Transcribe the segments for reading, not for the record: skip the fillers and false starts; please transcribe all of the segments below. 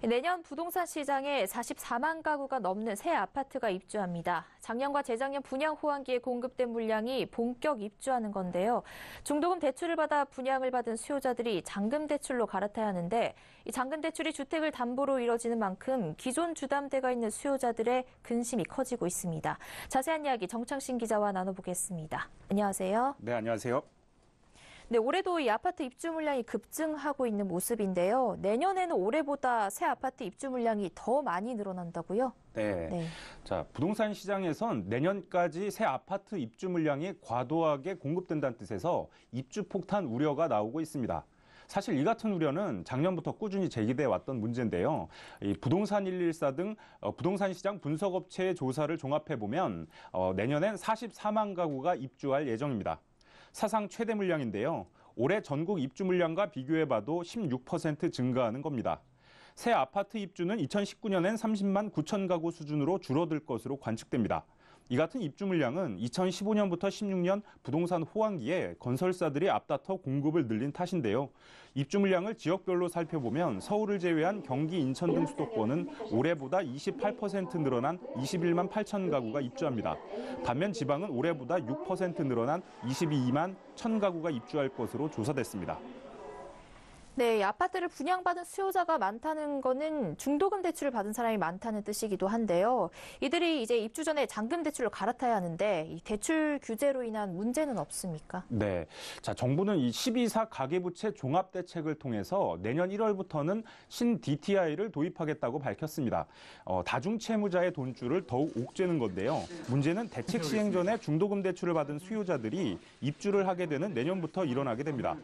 내년 부동산 시장에 44만 가구가 넘는 새 아파트가 입주합니다. 작년과 재작년 분양 호황기에 공급된 물량이 본격 입주하는 건데요. 중도금 대출을 받아 분양을 받은 수요자들이 잔금 대출로 갈아타야 하는데 이 잔금 대출이 주택을 담보로 이뤄지는 만큼 기존 주담대가 있는 수요자들의 근심이 커지고 있습니다. 자세한 이야기 정창신 기자와 나눠보겠습니다. 안녕하세요. 네, 안녕하세요. 네, 올해도 이 아파트 입주 물량이 급증하고 있는 모습인데요. 내년에는 올해보다 새 아파트 입주 물량이 더 많이 늘어난다고요? 네. 자, 부동산 시장에선 내년까지 새 아파트 입주 물량이 과도하게 공급된다는 뜻에서 입주 폭탄 우려가 나오고 있습니다. 사실 이 같은 우려는 작년부터 꾸준히 제기돼 왔던 문제인데요. 이 부동산 114 등 부동산 시장 분석업체의 조사를 종합해 보면 내년엔 44만 가구가 입주할 예정입니다. 사상 최대 물량인데요. 올해 전국 입주 물량과 비교해봐도 16% 증가하는 겁니다. 새 아파트 입주는 2019년엔 30만 9천 가구 수준으로 줄어들 것으로 관측됩니다. 이 같은 입주 물량은 2015년부터 16년 부동산 호황기에 건설사들이 앞다퉈 공급을 늘린 탓인데요. 입주 물량을 지역별로 살펴보면 서울을 제외한 경기, 인천 등 수도권은 올해보다 28% 늘어난 21만 8천 가구가 입주합니다. 반면 지방은 올해보다 6% 늘어난 22만 1천 가구가 입주할 것으로 조사됐습니다. 네, 아파트를 분양받은 수요자가 많다는 거는 중도금 대출을 받은 사람이 많다는 뜻이기도 한데요. 이들이 이제 입주 전에 잔금 대출로 갈아타야 하는데 이 대출 규제로 인한 문제는 없습니까? 네. 자, 정부는 이 12사 가계부채 종합대책을 통해서 내년 1월부터는 신 DTI를 도입하겠다고 밝혔습니다. 다중채무자의 돈줄을 더욱 옥죄는 건데요. 문제는 대책 시행 전에 중도금 대출을 받은 수요자들이 입주를 하게 되는 내년부터 일어나게 됩니다.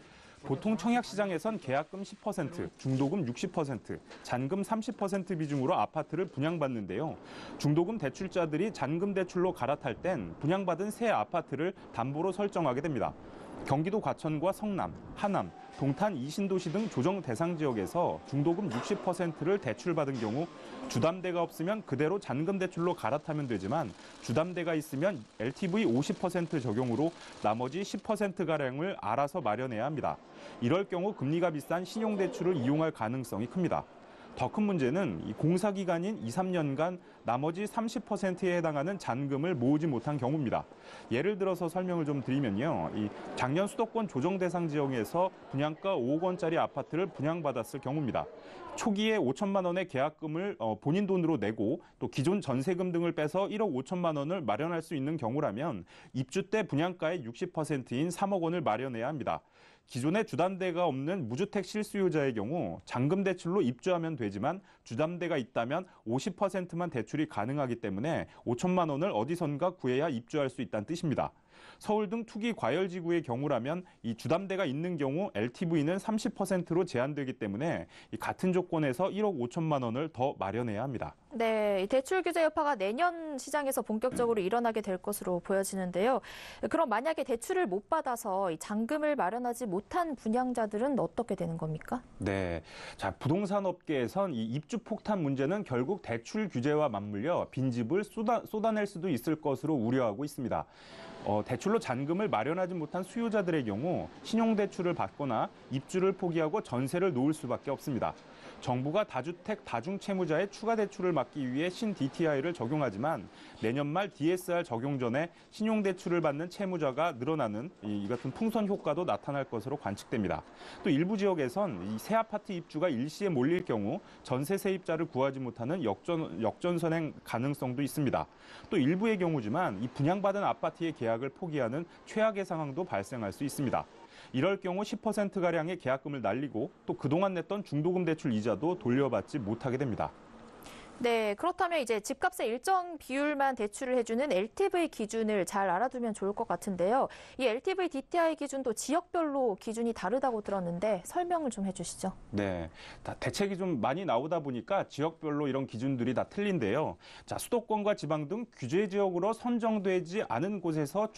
보통 청약시장에선 계약금 10%, 중도금 60%, 잔금 30% 비중으로 아파트를 분양받는데요. 중도금 대출자들이 잔금 대출로 갈아탈 땐 분양받은 새 아파트를 담보로 설정하게 됩니다. 경기도 과천과 성남, 하남, 동탄 2신도시 등 조정 대상 지역에서 중도금 60%를 대출받은 경우 주담대가 없으면 그대로 잔금 대출로 갈아타면 되지만 주담대가 있으면 LTV 50% 적용으로 나머지 10%가량을 알아서 마련해야 합니다. 이럴 경우 금리가 비싼 신용대출을 이용할 가능성이 큽니다. 더 큰 문제는 이 공사기간인 2, 3년간 나머지 30%에 해당하는 잔금을 모으지 못한 경우입니다. 예를 들어서 설명을 좀 드리면요. 이 작년 수도권 조정 대상 지역에서 분양가 5억 원짜리 아파트를 분양받았을 경우입니다. 초기에 5천만 원의 계약금을 본인 돈으로 내고 또 기존 전세금 등을 빼서 1억 5천만 원을 마련할 수 있는 경우라면 입주 때 분양가의 60%인 3억 원을 마련해야 합니다. 기존에 주담대가 없는 무주택 실수요자의 경우 잔금 대출로 입주하면 되지만 주담대가 있다면 50%만 대출이 가능하기 때문에 5천만 원을 어디선가 구해야 입주할 수 있다는 뜻입니다. 서울 등 투기 과열지구의 경우라면 이 주담대가 있는 경우 LTV는 30%로 제한되기 때문에 같은 조건에서 1억 5천만 원을 더 마련해야 합니다. 네, 대출 규제 여파가 내년 시장에서 본격적으로 일어나게 될 것으로 보여지는데요. 그럼 만약에 대출을 못 받아서 이 잔금을 마련하지 못한 분양자들은 어떻게 되는 겁니까? 네, 자, 부동산 업계에선 이 입주 폭탄 문제는 결국 대출 규제와 맞물려 빈집을 쏟아낼 수도 있을 것으로 우려하고 있습니다. 대출로 잔금을 마련하지 못한 수요자들의 경우 신용대출을 받거나 입주를 포기하고 전세를 놓을 수밖에 없습니다. 정부가 다주택, 다중채무자의 추가 대출을 막기 위해 신 DTI를 적용하지만 내년 말 DSR 적용 전에 신용대출을 받는 채무자가 늘어나는 이 같은 풍선 효과도 나타날 것으로 관측됩니다. 또 일부 지역에선 이 새 아파트 입주가 일시에 몰릴 경우 전세 세입자를 구하지 못하는 역전선행 가능성도 있습니다. 또 일부의 경우지만 이 분양받은 아파트의 계약을 포기하는 최악의 상황도 발생할 수 있습니다. 이럴 경우 10%가량의 계약금을 날리고 또 그동안 냈던 중도금 대출 이자도 돌려받지 못하게 됩니다. 네, 그렇다면 이제 집값의 일정 비율만 대출을 해주는 LTV 기준을 잘 알아두면 좋을 것 같은데요. 이 LTV DTI 기준도 지역별로 기준이 다르다고 들었는데 설명을 좀 해주시죠. 네, 대책이 좀 많이 나오다 보니까 지역별로 이런 기준들이 다 틀린데요. 자, 수도권과 지방 등 규제 지역으로 선정되지 않은 곳에서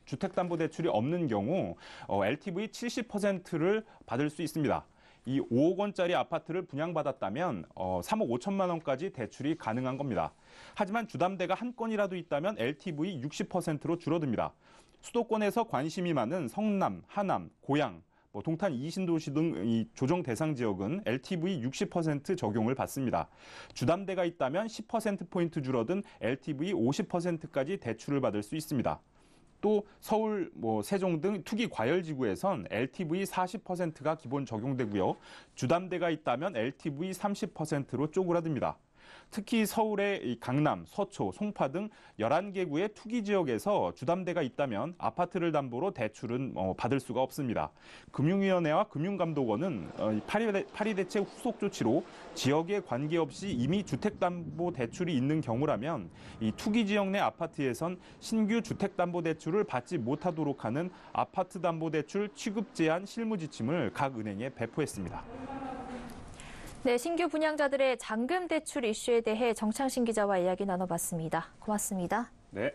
주택담보대출이 없는 경우 LTV 70%를 받을 수 있습니다. 이 5억 원짜리 아파트를 분양받았다면 3억 5천만 원까지 대출이 가능한 겁니다. 하지만 주담대가 한 건이라도 있다면 LTV 60%로 줄어듭니다. 수도권에서 관심이 많은 성남, 하남, 고양, 동탄 이신도시 등 이 조정 대상 지역은 LTV 60% 적용을 받습니다. 주담대가 있다면 10%포인트 줄어든 LTV 50%까지 대출을 받을 수 있습니다. 또 서울, 세종 등 투기 과열 지구에선 LTV 40%가 기본 적용되고요. 주담대가 있다면 LTV 30%로 쪼그라듭니다. 특히 서울의 강남, 서초, 송파 등 11개 구의 투기 지역에서 주담대가 있다면 아파트를 담보로 대출은 받을 수가 없습니다. 금융위원회와 금융감독원은 8.2 대책 후속 조치로 지역에 관계없이 이미 주택담보대출이 있는 경우라면 이 투기 지역 내 아파트에선 신규 주택담보대출을 받지 못하도록 하는 아파트담보대출 취급 제한 실무 지침을 각 은행에 배포했습니다. 네, 신규 분양자들의 잔금 대출 이슈에 대해 정창신 기자와 이야기 나눠봤습니다. 고맙습니다. 네.